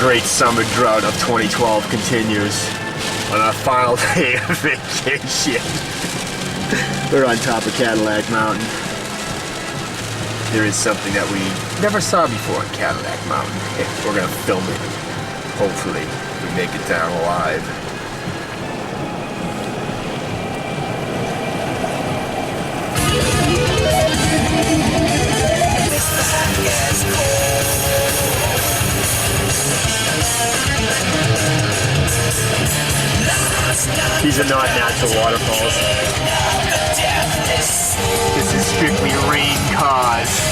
great summer drought of 2012 continues on our final day of vacation. We're on top of Cadillac Mountain. There is something that we never saw before on Cadillac Mountain. We're gonna film it. Hopefully, we make it down alive. These are not natural waterfalls. This is strictly rain caused.